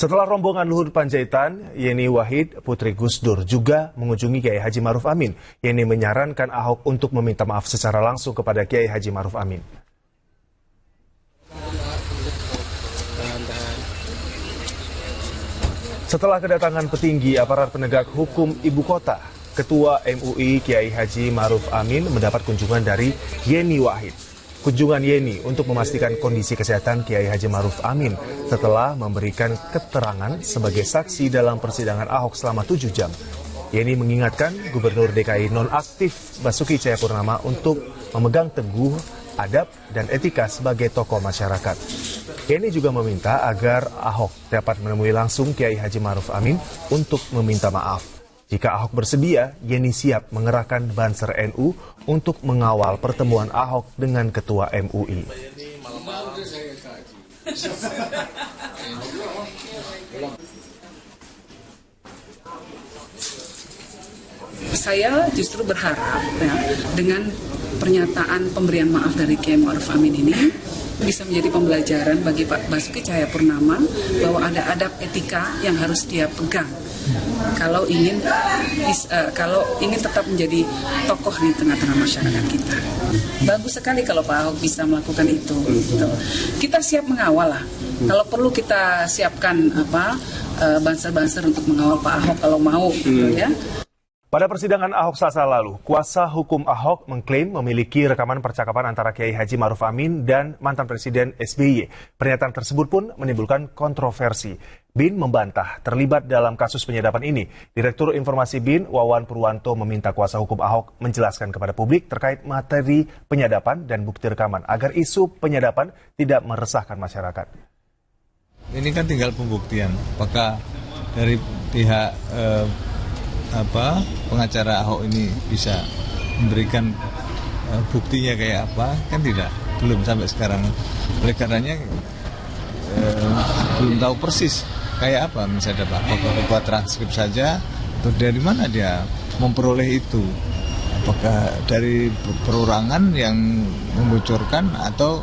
Setelah rombongan Luhut Panjaitan, Yeni Wahid, putri Gus Dur, juga mengunjungi Kiai Haji Ma'ruf Amin. Yeni menyarankan Ahok untuk meminta maaf secara langsung kepada Kiai Haji Ma'ruf Amin. Setelah kedatangan petinggi aparat penegak hukum ibu kota, Ketua MUI Kiai Haji Ma'ruf Amin mendapat kunjungan dari Yeni Wahid. Kunjungan Yeni untuk memastikan kondisi kesehatan Kiai Haji Ma'ruf Amin setelah memberikan keterangan sebagai saksi dalam persidangan Ahok selama 7 jam. Yeni mengingatkan Gubernur DKI nonaktif Basuki Cahayapurnama untuk memegang teguh adab dan etika sebagai tokoh masyarakat. Yeni juga meminta agar Ahok dapat menemui langsung Kiai Haji Ma'ruf Amin untuk meminta maaf. Jika Ahok bersedia, Yeni siap mengerahkan Banser NU untuk mengawal pertemuan Ahok dengan Ketua MUI. Saya justru berharap ya, dengan pernyataan pemberian maaf dari Kiai Ma'ruf Amin ini bisa menjadi pembelajaran bagi Pak Basuki Cahayapurnama bahwa ada adab etika yang harus dia pegang kalau ingin tetap menjadi tokoh di tengah-tengah masyarakat kita. Bagus sekali kalau Pak Ahok bisa melakukan itu. Gitu. Kita siap mengawal lah. Kalau perlu kita siapkan banser-banser untuk mengawal Pak Ahok kalau mau, gitu ya. Pada persidangan Ahok Selasa lalu, kuasa hukum Ahok mengklaim memiliki rekaman percakapan antara Kiai Haji Ma'ruf Amin dan mantan Presiden SBY. Pernyataan tersebut pun menimbulkan kontroversi. BIN membantah terlibat dalam kasus penyadapan ini. Direktur Informasi BIN, Wawan Purwanto, meminta kuasa hukum Ahok menjelaskan kepada publik terkait materi penyadapan dan bukti rekaman agar isu penyadapan tidak meresahkan masyarakat. Ini kan tinggal pembuktian. Apakah dari pihak pengacara Ahok ini bisa memberikan buktinya kayak apa, kan belum sampai sekarang. Oleh karenanya belum tahu persis kayak apa misalnya apakah transkrip saja atau dari mana dia memperoleh itu, apakah dari perorangan yang membocorkan atau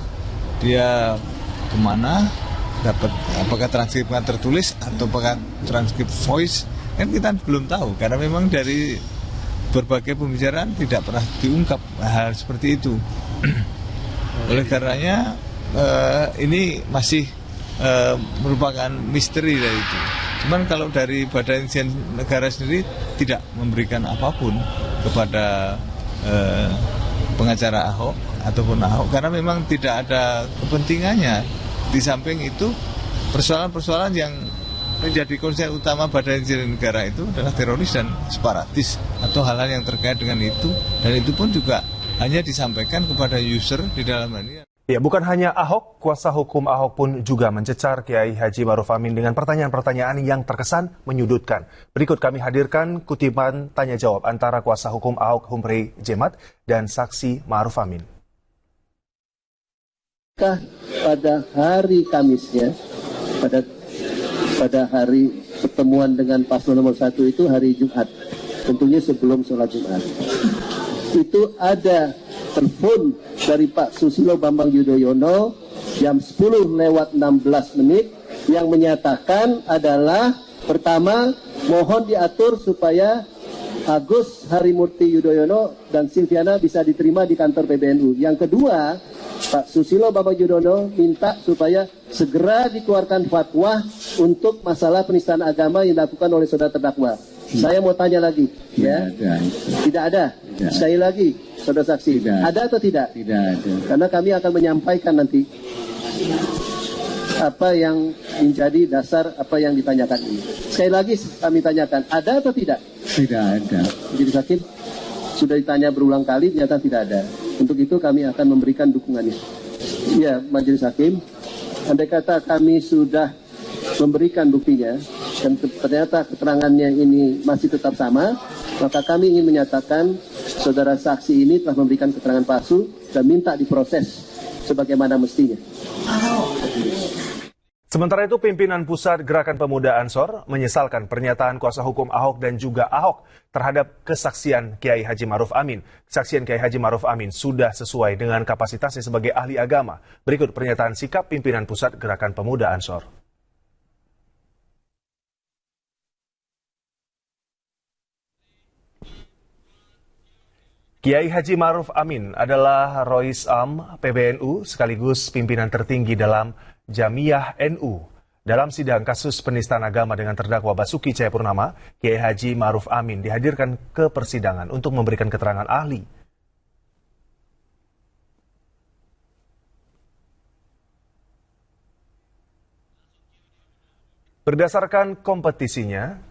dia kemana dapat, apakah transkripnya tertulis atau apakah transkrip voice. Kan kita belum tahu, karena memang dari berbagai pembicaraan tidak pernah diungkap hal seperti itu. Oleh karenanya ini masih merupakan misteri dari itu. Cuman kalau dari Badan Intelijen Negara sendiri tidak memberikan apapun kepada pengacara Ahok ataupun Ahok, karena memang tidak ada kepentingannya. Di samping itu persoalan-persoalan yang menjadi konsen utama Badan Intelijen Negara itu adalah teroris dan separatis atau hal-hal yang terkait dengan itu, dan itu pun juga hanya disampaikan kepada user di dalam ini. Ya, bukan hanya Ahok, kuasa hukum Ahok pun juga mencecar Kiai Haji Ma'ruf Amin dengan pertanyaan-pertanyaan yang terkesan menyudutkan. Berikut kami hadirkan kutipan tanya jawab antara kuasa hukum Ahok Humrey Jemat dan saksi Ma'ruf Amin. Pada hari Kamisnya, pada hari pertemuan dengan paslon nomor 1 itu hari Jumat, tentunya sebelum sholat Jumat, itu ada telepon dari Pak Susilo Bambang Yudhoyono jam 10:16 yang menyatakan adalah, pertama, mohon diatur supaya Agus Harimurti Yudhoyono dan Silviana bisa diterima di kantor PBNU. Yang kedua, Pak Susilo Bambang Yudhoyono minta supaya segera dikeluarkan fatwa untuk masalah penistaan agama yang dilakukan oleh saudara terdakwa. Saya mau tanya lagi, Tidak ada. Sekali lagi, saudara saksi, ada atau tidak? Tidak ada. Karena kami akan menyampaikan nanti apa yang menjadi dasar apa yang ditanyakan ini. Sekali lagi kami tanyakan, ada atau tidak? Tidak ada. Jadi hakim sudah ditanya berulang kali, ternyata tidak ada. Untuk itu kami akan memberikan dukungannya. Ya, Majelis Hakim, andai kata kami sudah memberikan buktinya dan ternyata keterangannya ini masih tetap sama, maka kami ingin menyatakan saudara saksi ini telah memberikan keterangan palsu dan minta diproses sebagaimana mestinya. Sementara itu, pimpinan Pusat Gerakan Pemuda Ansor menyesalkan pernyataan kuasa hukum Ahok dan juga Ahok terhadap kesaksian Kiai Haji Ma'ruf Amin. Kesaksian Kiai Haji Ma'ruf Amin sudah sesuai dengan kapasitasnya sebagai ahli agama. Berikut pernyataan sikap pimpinan Pusat Gerakan Pemuda Ansor. Kiai Haji Maruf Amin adalah Rois Am PBNU sekaligus pimpinan tertinggi dalam Jamiyah NU. Dalam sidang kasus penistaan agama dengan terdakwa Basuki Cahayapurnama, Kiai Haji Maruf Amin dihadirkan ke persidangan untuk memberikan keterangan ahli. Berdasarkan kompetensinya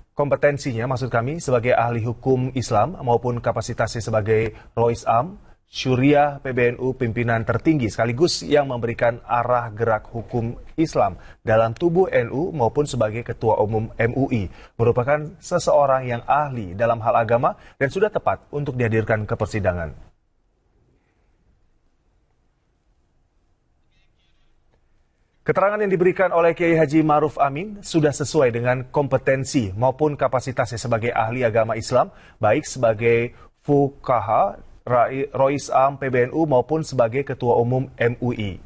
maksud kami sebagai ahli hukum Islam maupun kapasitasnya sebagai Rois Am, Syuriah PBNU pimpinan tertinggi sekaligus yang memberikan arah gerak hukum Islam dalam tubuh NU maupun sebagai Ketua Umum MUI, merupakan seseorang yang ahli dalam hal agama dan sudah tepat untuk dihadirkan ke persidangan. Keterangan yang diberikan oleh Kiai Haji Maruf Amin sudah sesuai dengan kompetensi maupun kapasitasnya sebagai ahli agama Islam, baik sebagai fuqaha, Rois Am PBNU maupun sebagai Ketua Umum MUI.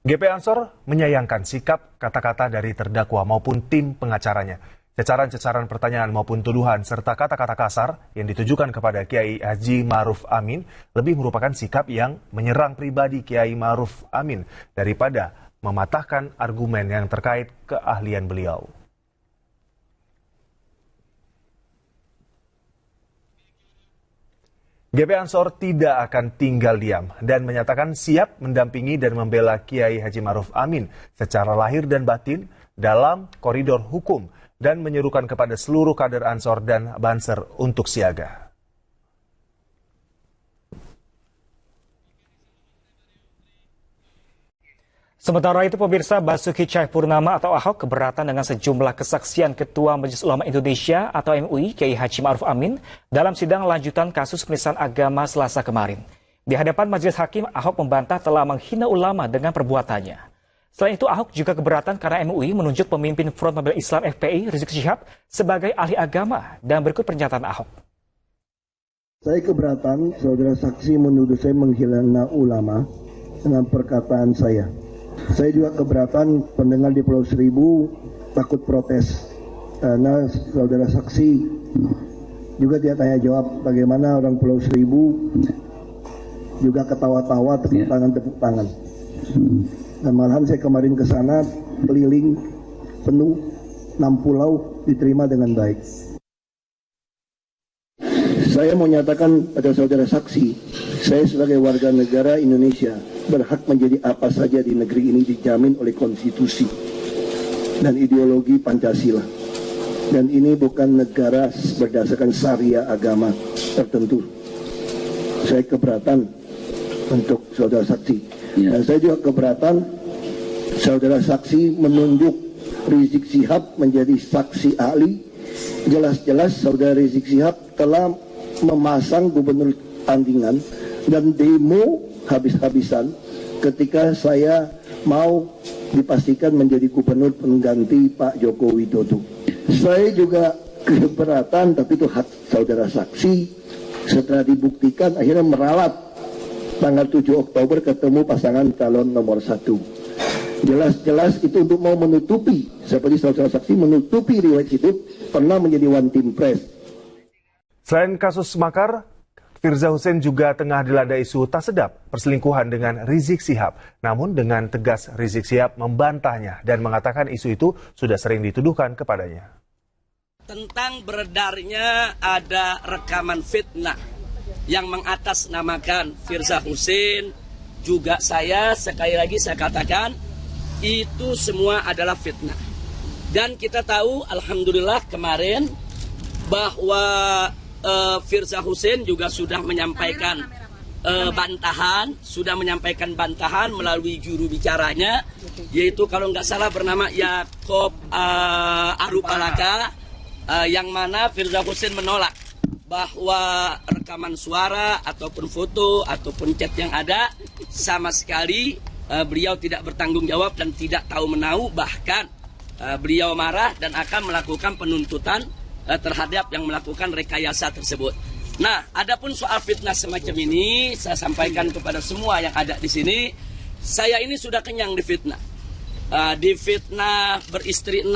GP Ansor menyayangkan sikap kata-kata dari terdakwa maupun tim pengacaranya. Cecaran-cecaran pertanyaan maupun tuduhan serta kata-kata kasar yang ditujukan kepada Kiai Haji Maruf Amin lebih merupakan sikap yang menyerang pribadi Kiai Maruf Amin daripada mematahkan argumen yang terkait keahlian beliau. GP Ansor tidak akan tinggal diam dan menyatakan siap mendampingi dan membela Kiai Haji Maruf Amin secara lahir dan batin dalam koridor hukum dan menyerukan kepada seluruh kader Ansor dan Banser untuk siaga. Sementara itu, pemirsa, Basuki Cahayapurnama atau Ahok keberatan dengan sejumlah kesaksian Ketua Majelis Ulama Indonesia atau MUI Kiai Haji Maruf Amin dalam sidang lanjutan kasus penistaan agama Selasa kemarin. Di hadapan majelis hakim, Ahok membantah telah menghina ulama dengan perbuatannya. Selain itu, Ahok juga keberatan karena MUI menunjuk pemimpin Front Pembela Islam FPI Rizik Syihab sebagai ahli agama, dan berikut pernyataan Ahok. Saya keberatan saudara saksi menuduh saya menghina ulama dengan perkataan saya. Saya juga keberatan pendengar di Pulau Seribu takut protes karena saudara saksi juga dia tanya jawab bagaimana orang Pulau Seribu juga ketawa-tawa tepuk tangan. Dan malahan saya kemarin ke sana keliling penuh 6 pulau diterima dengan baik. Saya mau nyatakan pada saudara saksi, saya sebagai warga negara Indonesia berhak menjadi apa saja di negeri ini dijamin oleh konstitusi dan ideologi Pancasila. Dan ini bukan negara berdasarkan syariah agama tertentu. Saya keberatan untuk saudara saksi. Dan saya juga keberatan saudara saksi menunjuk Rizik Syihab menjadi saksi ahli. Jelas-jelas saudara Rizik Syihab telah memasang gubernur tandingan dan demo habis-habisan ketika saya mau dipastikan menjadi gubernur pengganti Pak Joko Widodo. Saya juga keberatan, tapi itu hak saudara saksi. Setelah dibuktikan akhirnya meralat tanggal 7 Oktober ketemu pasangan calon nomor 1. Jelas-jelas itu untuk mau menutupi, seperti saudara saksi menutupi riwayat hidup pernah menjadi one team press. Selain kasus makar, Firza Husein juga tengah dilanda isu tak sedap perselingkuhan dengan Rizik Syihab. Namun dengan tegas Rizik Syihab membantahnya dan mengatakan isu itu sudah sering dituduhkan kepadanya. Tentang beredarnya ada rekaman fitnah yang mengatasnamakan Firza Husein, juga saya, sekali lagi saya katakan, itu semua adalah fitnah. Dan kita tahu, alhamdulillah kemarin, bahwa Firza Husein juga sudah menyampaikan bantahan melalui juru bicaranya, yaitu kalau nggak salah bernama Yaakob Arupalaka, yang mana Firza Husein menolak bahwa rekaman suara ataupun foto ataupun chat yang ada sama sekali beliau tidak bertanggung jawab dan tidak tahu menahu, bahkan beliau marah dan akan melakukan penuntutan terhadap yang melakukan rekayasa tersebut. Nah, adapun soal fitnah semacam ini, saya sampaikan kepada semua yang ada di sini, saya ini sudah kenyang difitnah. Difitnah beristri 6,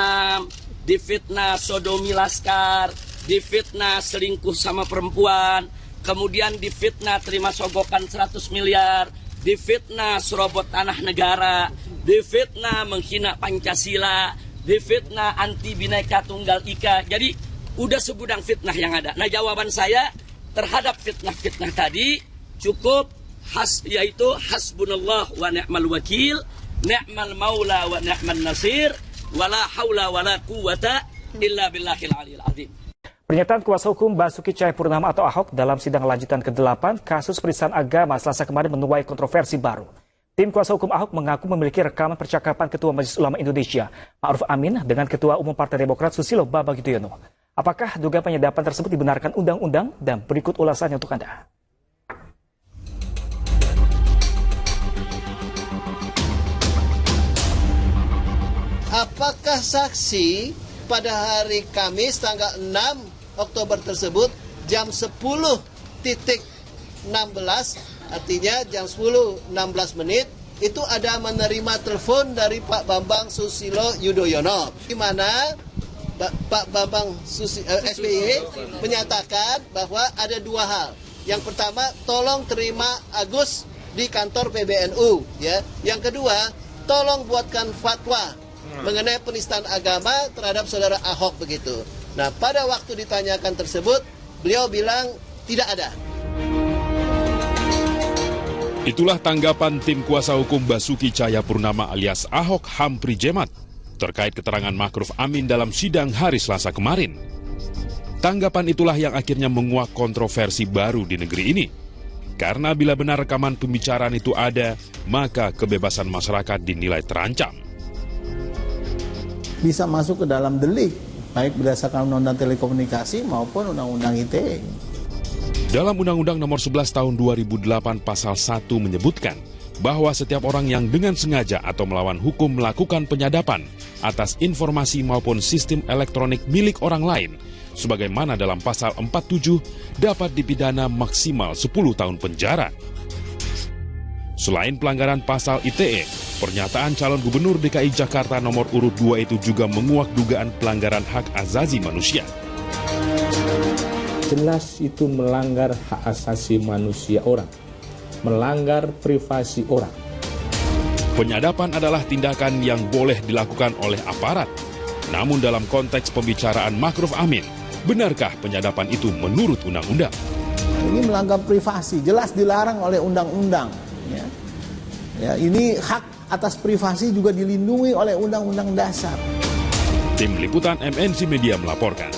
difitnah sodomi laskar, difitnah selingkuh sama perempuan, kemudian difitnah terima sogokan 100 miliar, difitnah serobot tanah negara, difitnah menghina Pancasila, difitnah anti Bhinneka Tunggal Ika. Jadi udah segudang fitnah yang ada. Nah, jawaban saya terhadap fitnah-fitnah tadi cukup yaitu hasbunallah wa ni'mal wakil, ni'mal maula wa ni'man nasir, wala haula wala quwata illa billahil aliyil azim. Pernyataan kuasa hukum Basuki Cahayapurnama atau Ahok dalam sidang lanjutan ke-8 kasus penistaan agama Selasa kemarin menuai kontroversi baru. Tim kuasa hukum Ahok mengaku memiliki rekaman percakapan Ketua Majelis Ulama Indonesia, Ma'ruf Amin, dengan Ketua Umum Partai Demokrat Susilo Bambang Yudhoyono. Apakah dugaan penyadapan tersebut dibenarkan undang-undang? Dan berikut ulasannya untuk Anda. Apakah saksi pada hari Kamis tanggal 6 Oktober tersebut jam 10.16, artinya jam 10.16 menit, itu ada menerima telepon dari Pak Bambang Susilo Yudhoyono, di mana Pak Bambang SBY menyatakan bahwa ada dua hal. Yang pertama, tolong terima Agus di kantor PBNU, ya. Yang kedua, tolong buatkan fatwa mengenai penistaan agama terhadap saudara Ahok begitu. Nah, pada waktu ditanyakan tersebut, beliau bilang tidak ada. Itulah tanggapan tim kuasa hukum Basuki Cahayapurnama alias Ahok Hampri Jemat terkait keterangan Ma'ruf Amin dalam sidang hari Selasa kemarin. Tanggapan itulah yang akhirnya menguak kontroversi baru di negeri ini. Karena bila benar rekaman pembicaraan itu ada, maka kebebasan masyarakat dinilai terancam. Bisa masuk ke dalam delik, baik berdasarkan Undang-Undang Telekomunikasi maupun Undang-Undang ITE. Dalam Undang-Undang Nomor 11 Tahun 2008 Pasal 1 menyebutkan bahwa setiap orang yang dengan sengaja atau melawan hukum melakukan penyadapan atas informasi maupun sistem elektronik milik orang lain, sebagaimana dalam Pasal 47, dapat dipidana maksimal 10 tahun penjara. Selain pelanggaran Pasal ITE, pernyataan calon gubernur DKI Jakarta nomor urut 2 itu juga menguak dugaan pelanggaran hak asasi manusia. Jelas itu melanggar hak asasi manusia orang, melanggar privasi orang. Penyadapan adalah tindakan yang boleh dilakukan oleh aparat. Namun dalam konteks pembicaraan Ma'ruf Amin, benarkah penyadapan itu menurut undang-undang? Ini melanggar privasi, jelas dilarang oleh undang-undang. Ya, ini hak atas privasi juga dilindungi oleh Undang-Undang Dasar. Tim Liputan MNC Media melaporkan.